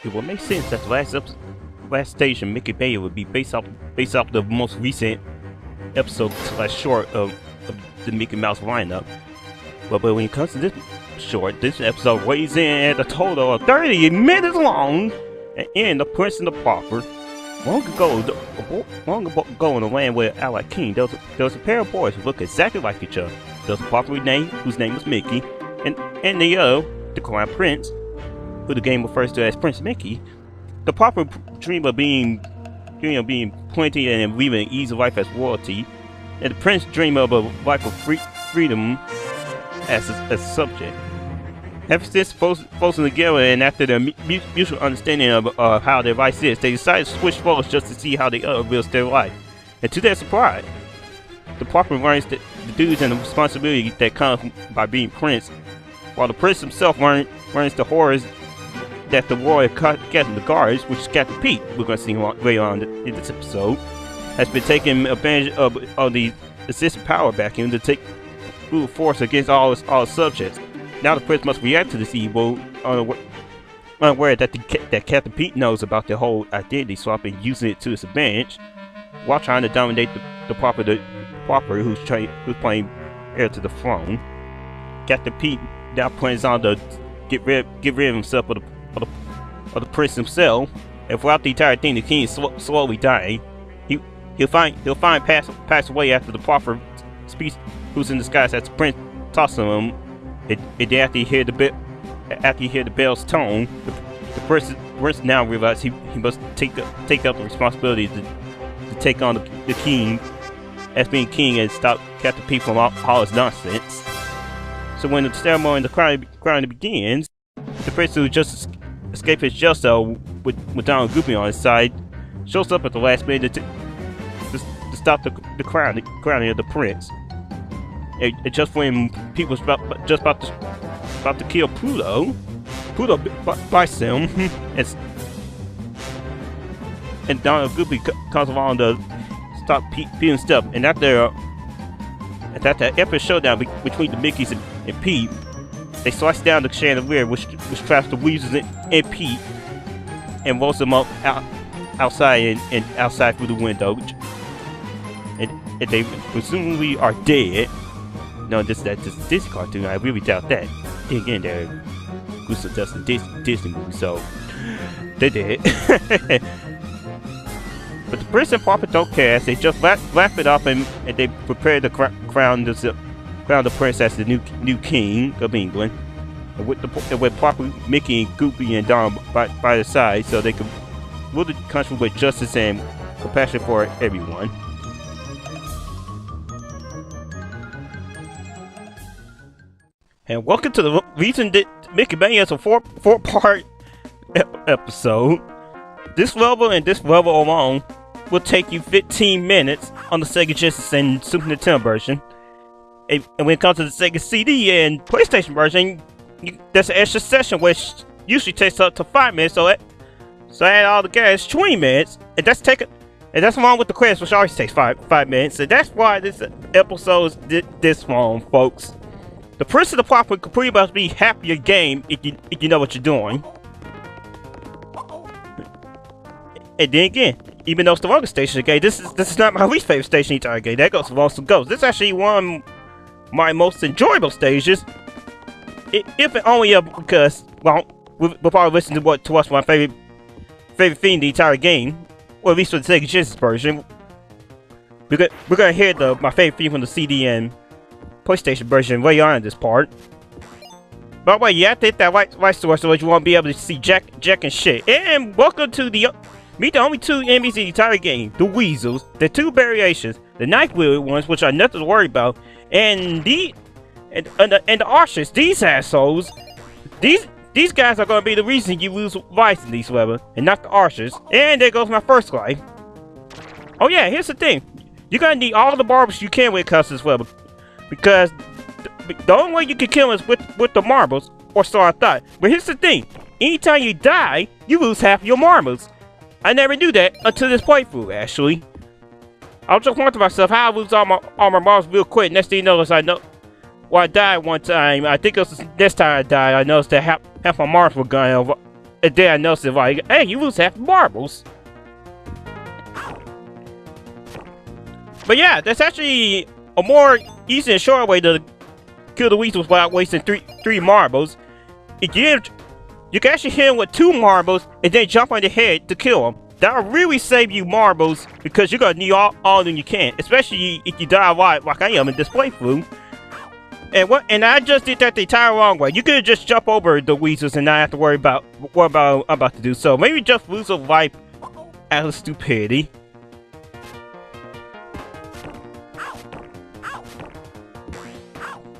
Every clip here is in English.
It would make sense that the last stage in Mickey Mania would be based off the most recent episode / short of the Mickey Mouse lineup. But when it comes to this short, this episode weighs in at a total of 30 minutes long, and in The Prince and the Pauper. Long ago in the land where Ally King, there was a pair of boys who looked exactly like each other. There was a pauper whose name was Mickey, and the other, the Crown Prince, who the game refers to as Prince Mickey. The pauper dreamed of being plenty and living an easy life as royalty, and the prince dreamed of a life of freedom as a subject. Ever since posting together and after their mutual understanding of how their life is, they decided to switch roles just to see how the other lives their life. And to their surprise, the pauper learns the duties and the responsibility that comes by being prince, while the prince himself learns the horrors that the royal Captain the Guards, which is Captain Pete, we're going to see later on in this episode, has been taking advantage of the existing power vacuum to take brute force against all his subjects. Now the prince must react to this evil, unaware that Captain Pete knows about the whole identity swap and using it to his advantage, while trying to dominate the pauper who's playing heir to the throne. Captain Pete now plans on to get rid of himself of the prince himself, and throughout the entire thing, the king is slowly dying. He'll find pass away after the pauper speaks, who's in disguise as the prince, tosses him. And after you hear the bell's tone, the prince now realizes he must take up the responsibility to take on the king as being king and stop Captain Pete from all his nonsense. So when the ceremony and the crowning begins, the prince who just escaped his jail cell with Donald Goofy on his side shows up at the last minute to stop the crowning of the prince. And just when people was about to kill Pluto bites him, and Donald Goofy comes along to stop Pete being stuff. And after that epic showdown between the Mickeys and Pete, they slice down the chandelier, which traps the Weasels and Pete, and rolls them up outside and outside through the window, and they presumably are dead. No, that's just Disney cartoon. I really doubt that. Then again, they're Goose and Dust Disney movie, so they did. But the Prince and Pauper don't care. They just laugh it up and they prepare to crown the prince as the new king of England. And with Pauper, Mickey, and Goofy, and Donald by their side, so they can rule the country with justice and compassion for everyone. And welcome to the reason that Mickey Mania is a four-part episode. This level and this level alone will take you 15 minutes on the Sega Genesis and Super Nintendo version. And when it comes to the Sega CD and PlayStation version, there's an extra session which usually takes up to 5 minutes. So add all together, it's 20 minutes, and that's along with the credits, which always takes 5 minutes. And that's why this episode is this long, folks. The Prince and the Pauper could pretty much be half your game if you know what you're doing. And then again, even though it's the longest station of the game, this is not my least favorite station in the entire game. That goes for Lonesome Ghost. This is actually one of my most enjoyable stages. If and only because, well, we'll probably listen to what's my favorite theme in the entire game, or at least for the Sega Genesis version. We're gonna hear my favorite theme from the CD and PlayStation version way on in this part. By the way, you have to hit that right switch so you won't be able to see Jack and shit. And welcome to meet the only two enemies in the entire game, the Weasels, the two variations, the knife-wielded ones, which are nothing to worry about, and the archers, these assholes. These guys are gonna be the reason you lose life in these levels, and not the archers. And there goes my first life. Oh yeah, here's the thing. You're gonna need all the marbles you can with customers level. Because the only way you can kill him is with the marbles, or so I thought. But here's the thing, anytime you die, you lose half your marbles. I never knew that until this playthrough, actually. I was just wondering to myself how I lose all my marbles real quick. Next thing you know is I died one time. I think it was this time I died. I noticed that half my marbles were gone. And then I noticed it like, hey, you lose half the marbles. But yeah, that's actually a more easy and short way to kill the weasels without wasting three marbles. You can actually hit him with 2 marbles and then jump on the head to kill him. That'll really save you marbles because you're gonna need all of them you can, especially if you die a lot like I am in this playthrough. And I just did that the entire wrong way. You could just jump over the weasels and not have to worry about what I'm about to do. So maybe just lose a life out of stupidity.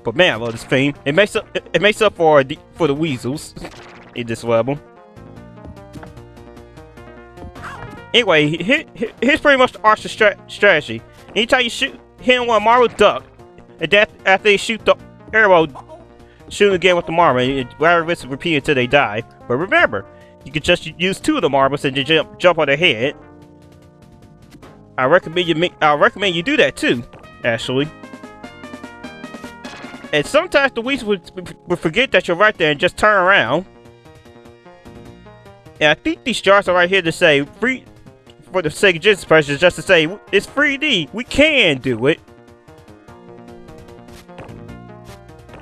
But man, I love this theme. It makes up for the weasels in this level. Anyway, here's pretty much the archer strategy. Anytime you hit him with a marble, duck. And that after they shoot the arrow, shoot again with the marble. Rather it's repeated until they die. But remember, you can just use 2 of the marbles and jump on their head. I recommend you do that too, actually. And sometimes the weasel would forget that you're right there and just turn around. And I think these charts are right here to say free for the sake of just pressure, just to say it's 3D. We can do it.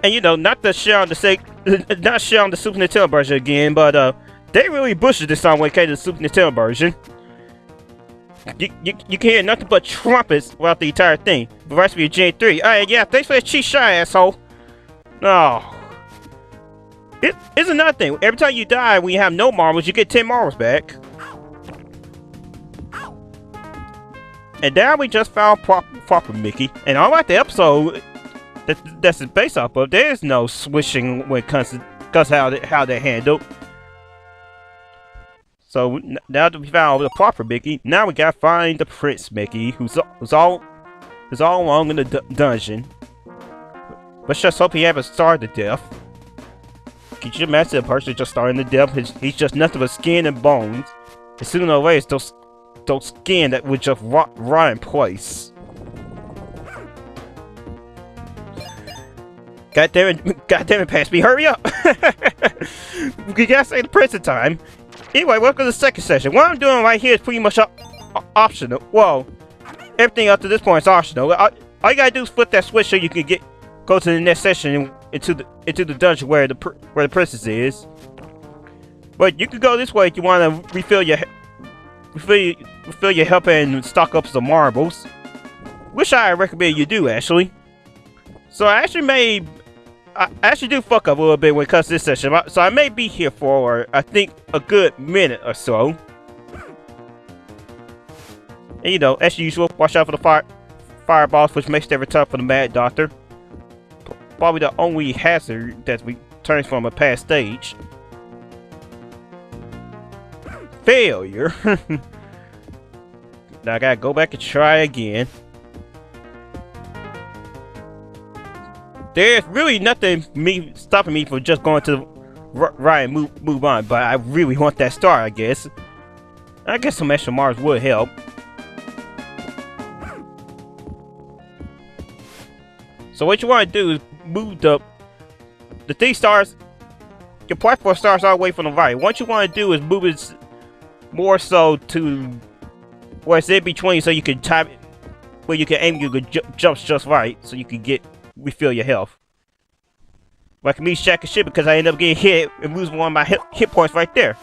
And you know, not shit on the Super Nintendo version again, but they really bushed this song when it came to the Super Nintendo version. You can hear nothing but trumpets throughout the entire thing. The rest of your Gen 3. Alright, yeah, thanks for that cheat shot, asshole. No. It's another thing. Every time you die, when you have no marbles, you get 10 marbles back. And now we just found proper Mickey. And I like the episode that's based off of. There's no swishing when it comes to how they're handled. So now that we found the proper Mickey, now we gotta find the Prince Mickey, who's all along in the dungeon. Let's just hope he haven't starved to death. Can you imagine a person just starving to death? He's just nothing but skin and bones. And sooner or later, those skin that would just rot in place. God damn it, pass me, hurry up! We gotta save the Prince in time. Anyway, welcome to the second session. What I'm doing right here is pretty much optional. Well, everything up to this point is optional. All you gotta do is flip that switch so you can go to the next session into the dungeon where the princess is. But you can go this way if you want to refill your health and stock up some marbles, which I recommend you do actually. So I actually do fuck up a little bit when it comes to this session, so I may be here for, I think, a good minute or so. And you know, as usual, watch out for the fireballs, which makes every time for the Mad Doctor. Probably the only hazard that returns from a past stage. Failure. Now I gotta go back and try again. There's really nothing stopping me from just going to the right and move on, but I really want that star, I guess. I guess some extra Mars would help. So what you want to do is move the 3 stars, your platform stars all the way from the right. What you want to do is move it more so to where it's in between, so you can time it, where you can aim your jumps just right, so you can refill your health. Like me shacking shit because I end up getting hit and losing one of my hit points right there.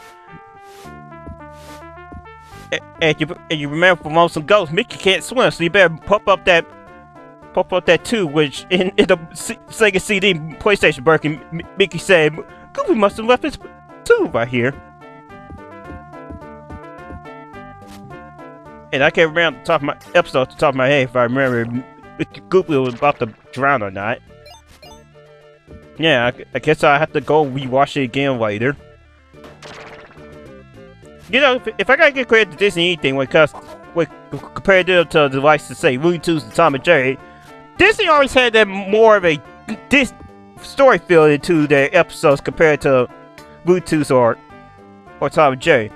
And you remember from Monsters and Ghosts, Mickey can't swim, so you better pop up that 2, which in the Sega CD PlayStation version, Mickey said, Goofy must have left his 2 right here. And I can't remember the top of my episode off the top of my head if I remember if Goofy was about to drown or not. Yeah, I guess I have to go rewatch it again later. You know, if I gotta give credit to Disney anything compared to the likes to say Looney Tunes and Tom and Jerry, Disney always had that more of a story feel into their episodes compared to Looney Tunes or Tom and Jerry.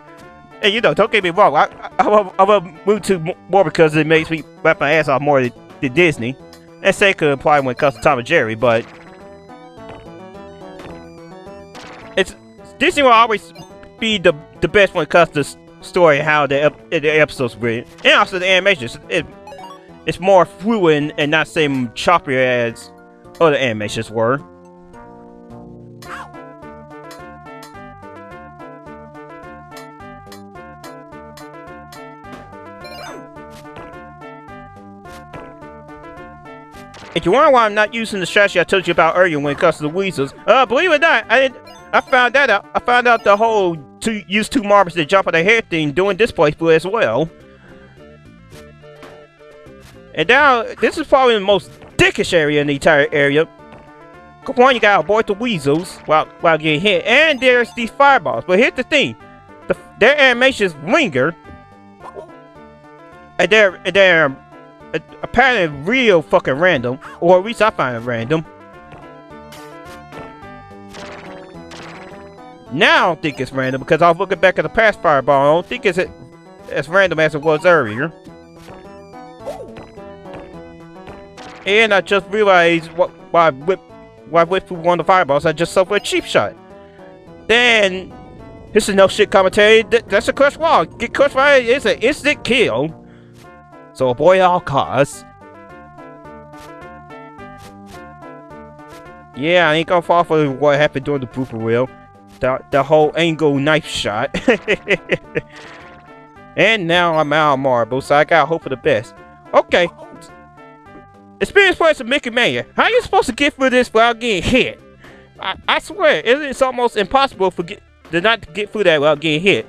And you know, don't get me wrong, I love Looney Tunes more because it makes me wrap my ass off more than Disney. And same could apply when it comes to Tom and Jerry, but Disney will always be the best when it comes to story, how the episodes written, and also the animations. It's more fluid and not same choppy as other animations were. If you wonder why I'm not using the strategy I told you about earlier when it comes to the weasels, believe it or not, I found that out. I found out the whole use 2 marbles to jump on the head thing doing this playthrough as well. And now, this is probably the most dickish area in the entire area. One, you gotta avoid the weasels while getting hit, and there's these fireballs. But here's the thing, their animations linger, and they're apparently real fucking random, or at least I find it random. Now I don't think it's random because I was looking back at the past fireball. I don't think it's as random as it was earlier. And I just realized why I whipped through one of the fireballs. I just suffered a cheap shot. Then this is no shit commentary. That's a crush wall. Get crushed by it. It's an instant kill. So avoid all costs. Yeah, I ain't gonna fall for what happened during the blooper reel. The whole angle knife shot. And now I'm out of marbles, so I gotta hope for the best. Okay. Experience points of Mickey Mania. How are you supposed to get through this without getting hit? I swear, it's almost impossible to not get through that without getting hit.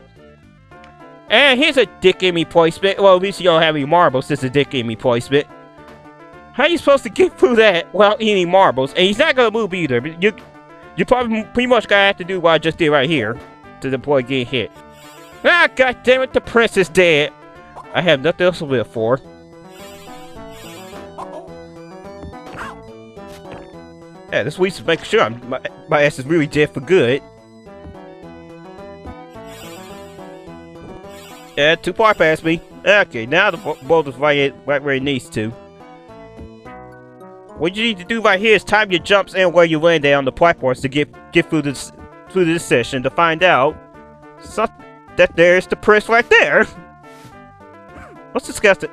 And here's a dick in me placement. Well, at least you don't have any marbles. It's a dick in me placement. How are you supposed to get through that without any marbles? And he's not gonna move either. You probably pretty much gonna have to do what I just did right here to avoid getting hit. Ah, goddammit, the prince is dead. I have nothing else to live for. Yeah, this week's to make sure my ass is really dead for good. Yeah, too far past me. Okay, now the boulder's right where it needs to. What you need to do right here is time your jumps and where you land on the platforms to get through this session to find out that there's the prince right there. What's the skeleton?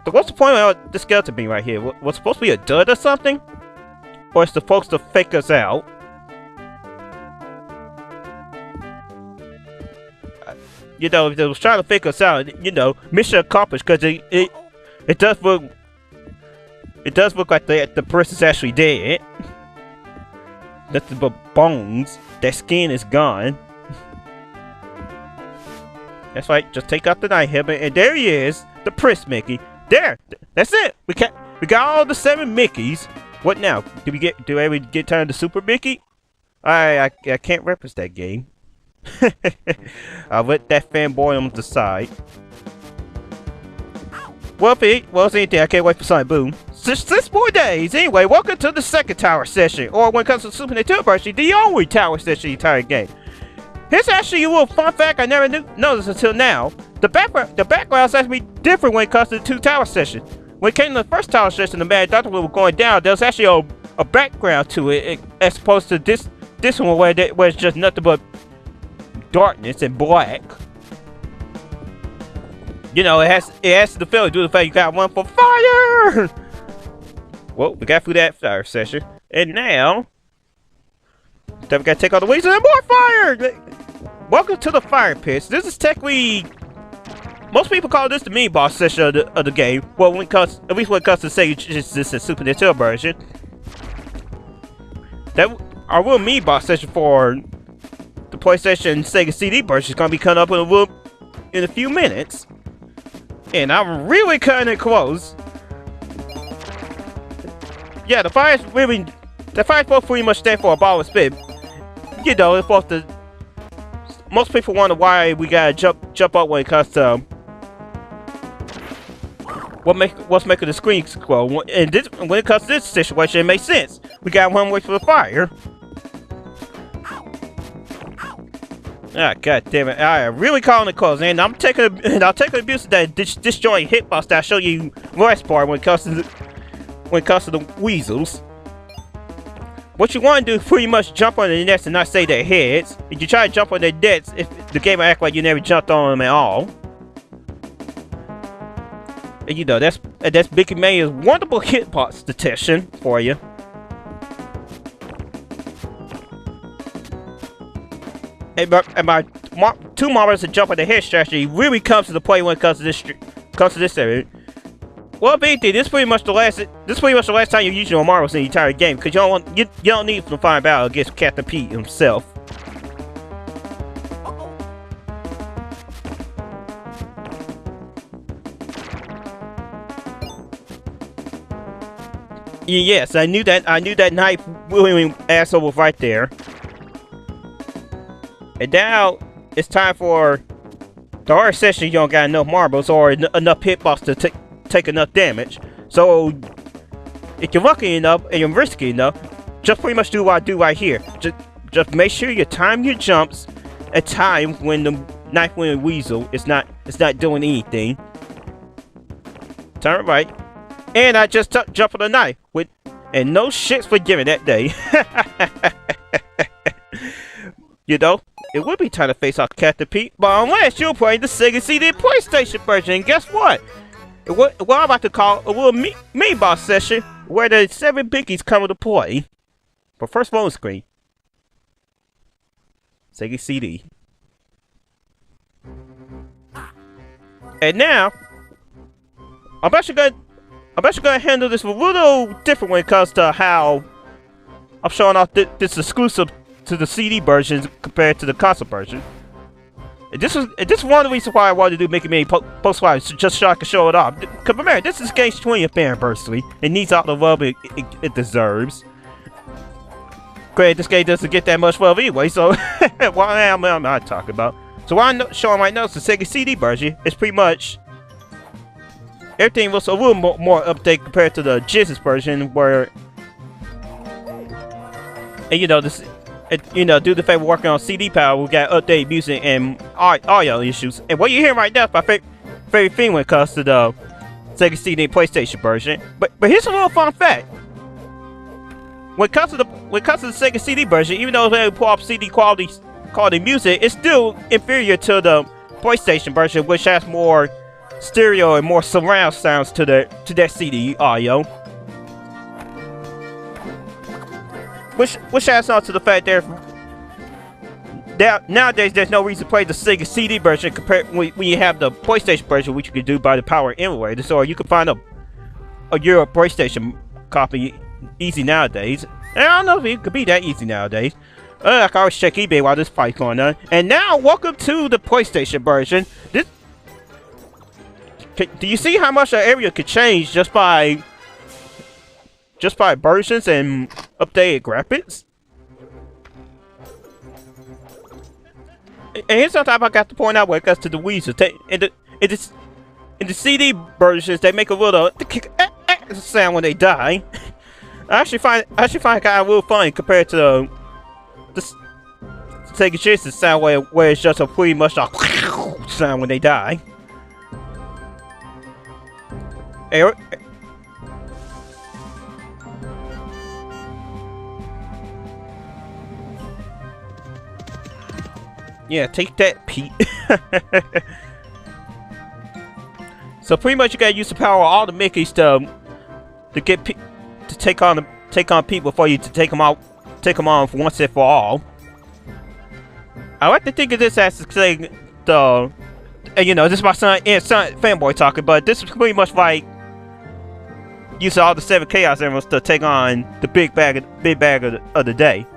What's the point of the skeleton being right here? What's supposed to be a dud or something? Or it's supposed to fake us out? You know, if it was trying to fake us out, you know, mission accomplished, because it does look. It does look like the prince is actually dead. Nothing but bones. That skin is gone. That's right. Just take out the night helmet, and there he is, the Prince Mickey. There. That's it. We got all the 7 Mickeys. What now? Do I get turned to Super Mickey? I can't reference that game. I'll let that fanboy on the side. Well, if it's anything, I can't wait for Sonic Boom. 6 more days! Anyway, welcome to the second tower session, or when it comes to Super Nintendo version, the only tower session in the entire game. Here's actually a little fun fact I never noticed until now. The background is actually different when it comes to the 2 tower sessions. When it came to the first tower session, the Mad Doctor was going down, there was actually a background to it, as opposed to this one where it's just nothing but darkness and black. You know, it has the feeling due to the fact you got one for fire! Well, we got through that fire session. And now, we gotta take all the weasels and more fire! Welcome to the fire pits. This is technically, most people call this the mini boss session of the game. Well, at least when it comes to Sega, this is Super Nintendo version. Our real mini boss session for the PlayStation Sega CD version is gonna be coming up in a few minutes. And I'm really cutting it close. Yeah, the fire's supposed pretty much stand for a ball of spit. You know, it's supposed to. Most people wonder why we gotta jump up when it comes to what's making the screen scroll. And when it comes to this situation, it makes sense. We got one way for the fire. Ah, god damn it! I am really calling it close, and I'll take abuse of that disjoint hitbox that I showed you last part when it comes to the weasels. what you want to do is pretty much jump on the nets and not say their heads. If you try to jump on their nets, if the game will act like you never jumped on them at all. And you know, that's Mickey Mania's wonderful hitbox detection for you. And my two marbles to jump on the head strategy really comes to the play when it comes to this area. Well, basically, this is pretty much the last time you use your marbles in the entire game, because you don't need to find battle against Captain Pete himself. Yes, I knew that knife wielding asshole was right there. And now it's time for the hard session. You don't got enough marbles or enough hitbox to take enough damage. So if you're lucky enough and you're risky enough, just pretty much do what I do right here. Just make sure you time your jumps at times when the knife wielding weasel is not doing anything. Turn it right. And I just jump on the knife and no shit's forgiven that day. You know, it would be time to face off Captain Pete, but unless you're playing the Sega CD PlayStation version, and guess what? What I'm about to call a little mini boss session where the 7 biggies come into play. But first, phone screen. Sega CD. And now, I'm actually gonna handle this a little different when it comes to how I'm showing off this exclusive to the CD version compared to the console version. And this is one of the reasons why I wanted to do Mickey Mania post live, just so I can show it off. Cause remember, this is game's 20th anniversary. It needs all the love it deserves. Granted, this game doesn't get that much love anyway, so what am I talking about? So what I'm showing right now is the Sega CD version. It's pretty much everything was a little more updated compared to the Genesis version, where, and you know, due to the fact we're working on CD power, we got updated music and audio issues. And what you're hearing right now is my favorite thing when it comes to the Sega CD and PlayStation version. But here's a little fun fact. When it comes to the Sega CD version, even though they pull up CD quality music, it's still inferior to the PlayStation version, which has more stereo and more surround sounds to that CD audio. Which adds on to the fact that nowadays there's no reason to play the Sega CD version compared when you have the PlayStation version, which you can do by the power emulator. So you can find a Euro PlayStation copy easy nowadays. And I don't know if it could be that easy nowadays. I can always check eBay while this fight's going on. And now, welcome to the PlayStation version. Do you see how much the area could change just by versions and updated graphics? And here's something I got to point out when it comes to the weasel. In the CD versions, they make a little sound when they die. I actually find it kind of a little funny compared to the Sega Genesis sound where it's just a pretty much a sound when they die. Yeah, take that, Pete. So pretty much you gotta use the power of all the Mickeys to get to take on Pete before you take him on for once and for all. I like to think of this as saying and you know, this is my son fanboy talking, but this is pretty much like using all the 7 Chaos Emeralds to take on the big bag of the day.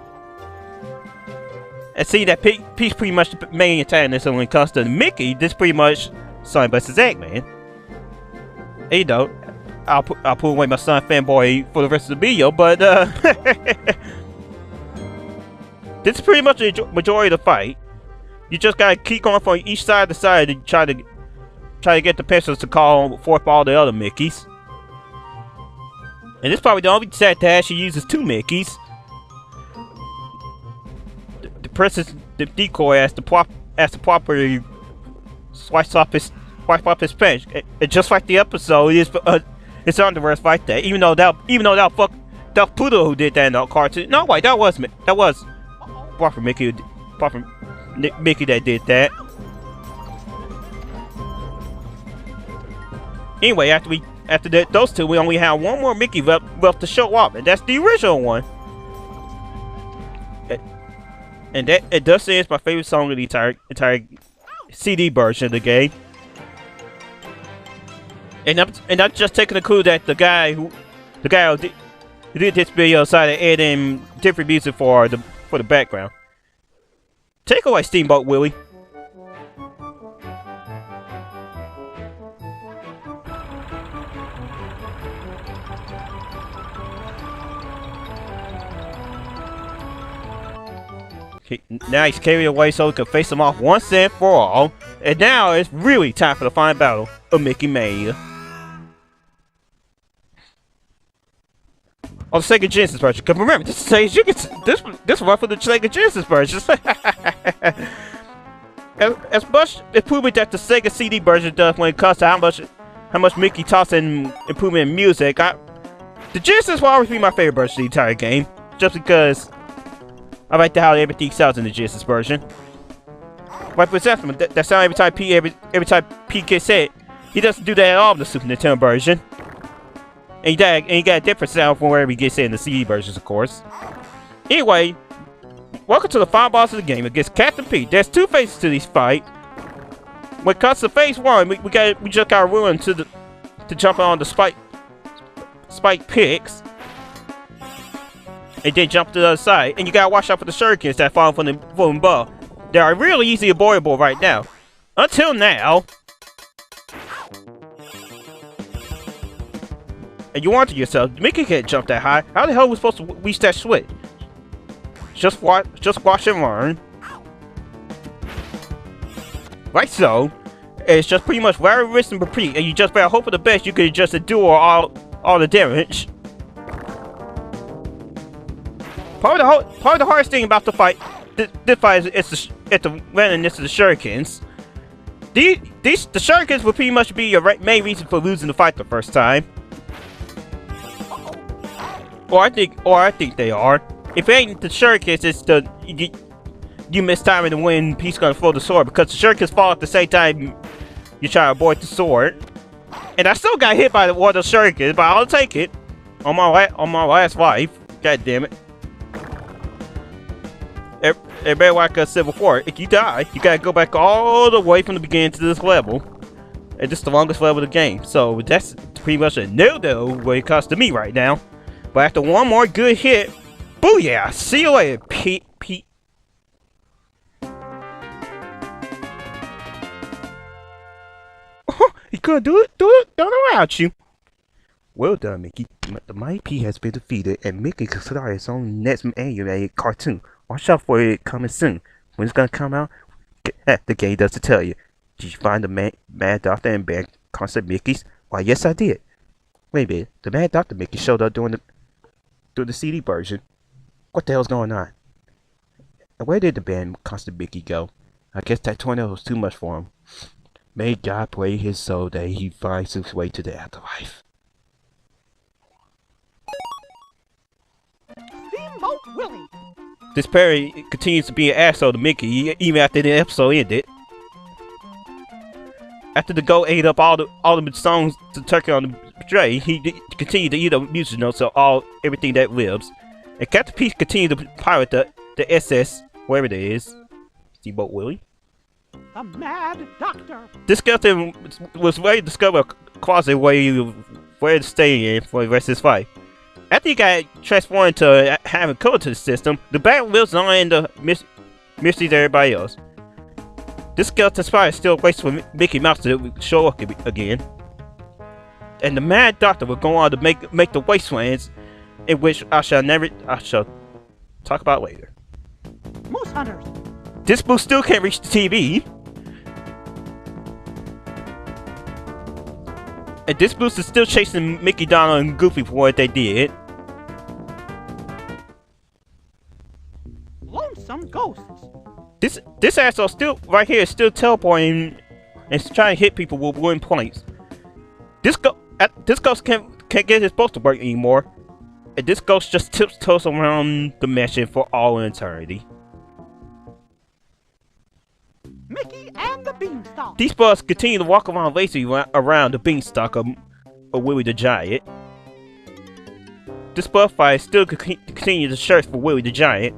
And see that Pete's pretty much the main antagonist when it comes to Mickey. This pretty much Sonic vs. Eggman. And, you know, I'll put away my son fanboy for the rest of the video, but this is pretty much the majority of the fight. You just gotta keep going from each side to side and try to get the pencils to call forth all the other Mickeys. And this is probably the only set that actually uses 2 Mickeys. The princess, the decoy, as the properly swipes off his pants. And just like the episode, his underwear's like that. Even though that that was Pluto who did that in the cartoon. No, wait, that was Proper Mickey that did that. Anyway, after those two, we only have one more Mickey left to show up, and that's the original one. And that it does say it's my favorite song of the entire CD version of the game. And I'm just taking a clue that the guy who did this video decided to add in different music for the background. Take away, Steamboat Willie. Okay, now he's carried away so we can face him off once and for all. And now it's really time for the final battle of Mickey Mania. On the Sega Genesis version. Because remember, this says you can this run for the Sega Genesis version. as much improvement that the Sega CD version does when it comes to how much Mickey talks and improvement in music, the Genesis will always be my favorite version of the entire game. Just because I like how everything sounds in the Genesis version. Like for example, that sound every time P gets hit, he doesn't do that at all in the Super Nintendo version. And you got a different sound from wherever he gets it in the CD versions, of course. Anyway, welcome to the final boss of the game against Captain P. There's two phases to this fight. When it comes to phase one, we just got ruined to jump on the spike picks. And then jump to the other side. And you gotta watch out for the shurikens that fall from above. They are really easy avoidable right now. Until now. And you wonder to yourself, Mickey can't jump that high. How the hell are we supposed to reach that switch? Just watch and learn. Right so. It's just pretty much very risk and repeat, and you just better hope for the best you can just endure all the damage. Part of the hardest thing about the fight, this fight is the randomness of the shurikens. The shurikens will pretty much be your main reason for losing the fight the first time. Or I think they are. If it ain't the shurikens, it's you miss timing to when Pete's gonna throw the sword, because the shurikens fall at the same time you try to avoid the sword. And I still got hit by one of the shurikens, but I'll take it on my last life. God damn it! Everybody like I said before, if you die, you gotta go back all the way from the beginning to this level. And this is the longest level of the game, so that's pretty much a no-no when it comes to me right now. But after one more good hit, booyah! See you later, Pete. He couldn't do it without you. Well done, Mickey. The Mighty P has been defeated, and Mickey can start his own next animated cartoon. Watch out for it coming soon. When it's gonna come out, the game doesn't tell you. Did you find the Mad Doctor and banned Concert Mickeys? Why, yes, I did. Wait a minute, the Mad Doctor Mickey showed up during the CD version. What the hell's going on? And where did the band Constant Mickey go? I guess that tornado was too much for him. May God pray his soul that he finds his way to the afterlife. Steamboat Willie. This parody continues to be an asshole to Mickey even after the episode ended. After the goat ate up all the songs to turkey on the tray, he continued to eat up music notes of everything that lives. And Captain Peach continued to pirate the SS, wherever it is. Steamboat Willie. The Mad Doctor. This skeleton was ready to discover a closet where to stay in for the rest of his life. After he got transformed to having color to the system, the battle lives on in the mysteries of everybody else. This skeleton spot is still waits for Mickey Mouse to show up again. And the Mad Doctor will go on to make the wastelands, in which I shall talk about later. Moose Hunters. This boost still can't reach the TV. And this boost is still chasing Mickey, Donald, and Goofy for what they did. Lonesome Ghosts. This asshole still right here is still teleporting and trying to hit people with wooden planks. This ghost can't get his post to work anymore. and this ghost just tiptoes around the mansion for all eternity. Mickey and the Beanstalk. These bugs continue to walk around lazily around the beanstalk of Willie the Giant. This bugfly still continues to search for Willie the Giant,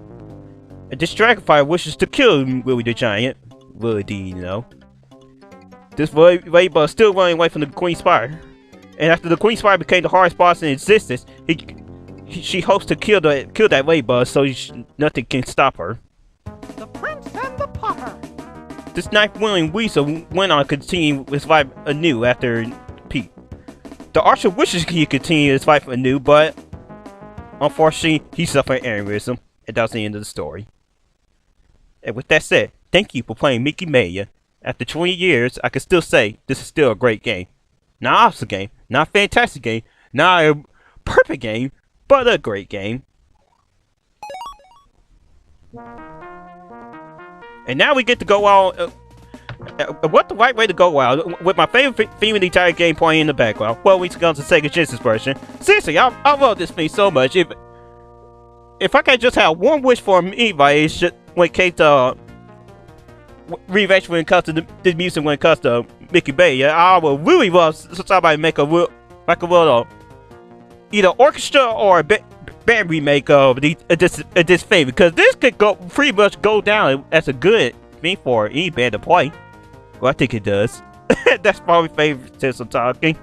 and this dragonfly wishes to kill Willie the Giant. Willie D, you know. This ladybug is still running away from the Queen Spire, and after the Queen Spire became the hardest boss in existence, she hopes to kill that ladybug so nothing can stop her. The Prince and the Pauper. This knife-wielding weasel went on to continue his life anew after Pete. The archer wishes he could continue his life anew, but unfortunately, he suffered an aneurysm, and that was the end of the story. And with that said, thank you for playing Mickey Mania. After 20 years, I can still say this is still a great game. Not an awesome game, not a fantastic game, not a perfect game, but a great game. And now we get to go out. What the right way to go out with my favorite theme of the entire game playing in the background. Well, we go to Sega Genesis version. Seriously, I love this theme so much. If I could just have one wish for anybody, it's just when it came to revenge when it comes to the music when it comes to Mickey Mania, I would really love somebody make a little either orchestra or a band remake of this thing, because this could pretty much go down as a good thing for any band to play. Well, I think it does. That's probably favorite since I'm talking.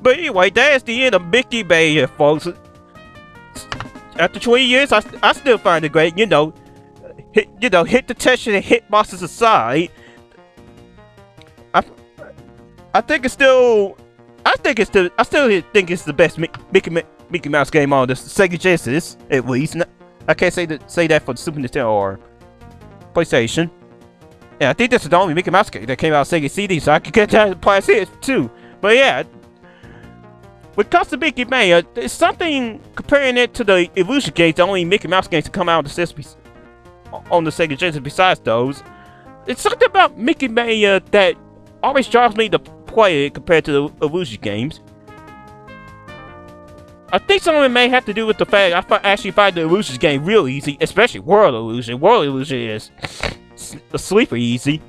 But anyway, that's the end of Mickey Mania, folks. After 20 years, I still find it great. You know, hit the tension and hit bosses aside. I still think it's the best Mickey Mouse game on the Sega Genesis, at least. I can't say that for the Super Nintendo or PlayStation. Yeah, I think this is the only Mickey Mouse game that came out on Sega CD, so I can get that to play it too. But yeah, when it comes to Mickey Mania, it's something comparing it to the Illusion games, the only Mickey Mouse games to come out on the Sega Genesis besides those. It's something about Mickey Mania that always drives me to play it compared to the Illusion games. I think some of it may have to do with the fact I actually find the Illusion game real easy, especially World Illusion. World Illusion is a sleeper easy.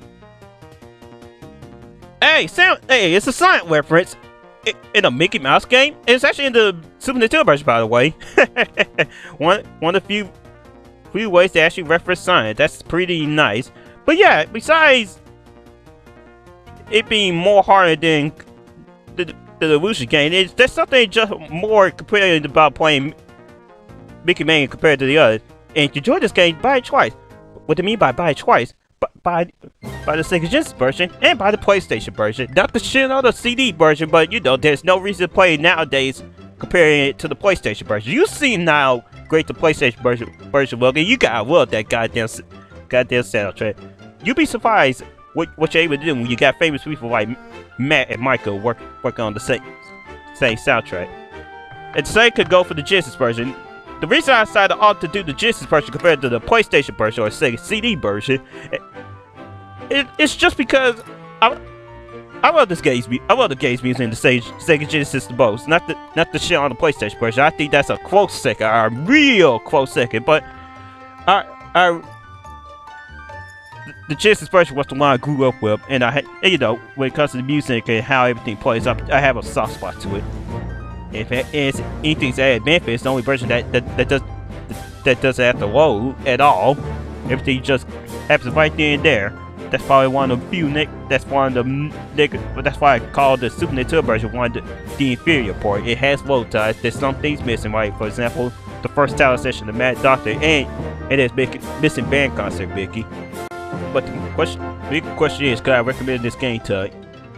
Hey, it's a silent reference in a Mickey Mouse game. It's actually in the Super Nintendo version, by the way. one of the few ways to actually reference science. That's pretty nice. But yeah, besides it being more harder than the Illusion game, there's something just more compared about playing Mickey Mania compared to the others. And if you enjoy this game, buy it twice. What do I mean by buy it twice? By the Sega Genesis version and by the PlayStation version. Not the shit on the CD version, but you know, there's no reason to play it nowadays comparing it to the PlayStation version. You see now great the PlayStation version look, and you gotta love that goddamn soundtrack. You'd be surprised what you're able to do when you got famous people like Matt and Michael working on the same soundtrack. And the same could go for the Genesis version. The reason I decided to do the Genesis version compared to the PlayStation version or Sega CD version, it's just because I love this game's music. I love the game's music in the Sega Genesis the most. Not the shit on the PlayStation version. I think that's a close second, a real close second. But the Genesis version was the one I grew up with, and you know, when it comes to the music and how everything plays, I have a soft spot to it. If anything's added benefit, it's the only version that doesn't have to load at all. Everything just happens right there and there. That's probably one of the few that's why I call the Super Nintendo version one of the inferior part. It has load times. There's some things missing, right? For example, the first title session of Mad Doctor, and there's missing band concert, Mickey. But the big question is, could I recommend this game to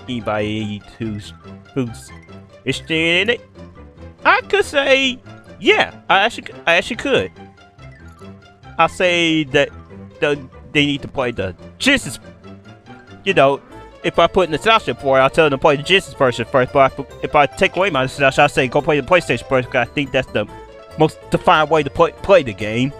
anybody who's interested in it? I could say, yeah, I actually could. I'll say that they need to play the Genesis. You know, if I put in the nostalgia for it, I'll tell them to play the Genesis version first. But if I take away my nostalgia, I'll say go play the PlayStation version, because I think that's the most defined way to play the game.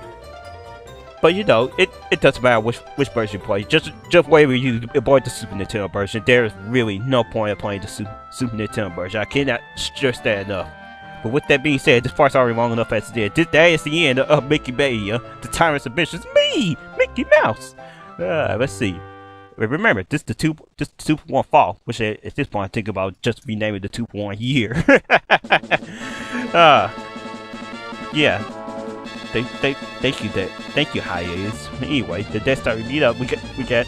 But you know, it doesn't matter which version you play. Just wherever you avoid the Super Nintendo version, there is really no point of playing the Super Nintendo version. I cannot stress that enough. But with that being said, this part's already long enough as it is. That is the end of Mickey Mania, the tyrant's ambitions. Me, Mickey Mouse. Let's see. Remember, this is the 2.1 fall, which at this point I think about just renaming the 2.1 year. Yeah. Thank you, hiatus. Anyway, the Death Star meet up. We got.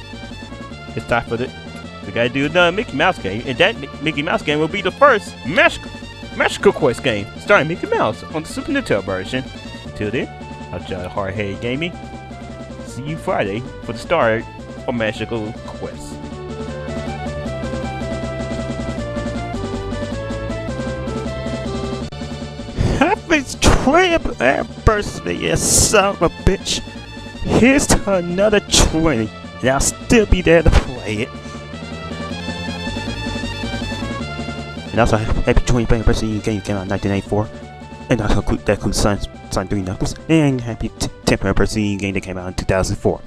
It's time for we gotta do another Mickey Mouse game, and that Mickey Mouse game will be the first Magical Quest game starring Mickey Mouse on the Super Nintendo version. Till then, I'll try HardHeaded Gaming. See you Friday for the start of Magical Quest. Happy 20th anniversary, you son of a bitch. Here's to another 20, and I'll still be there to play it. And also, happy 20th anniversary game came out in 1984. And also, that includes Sun 3 Knuckles. And happy 10th anniversary game that came out in 2004.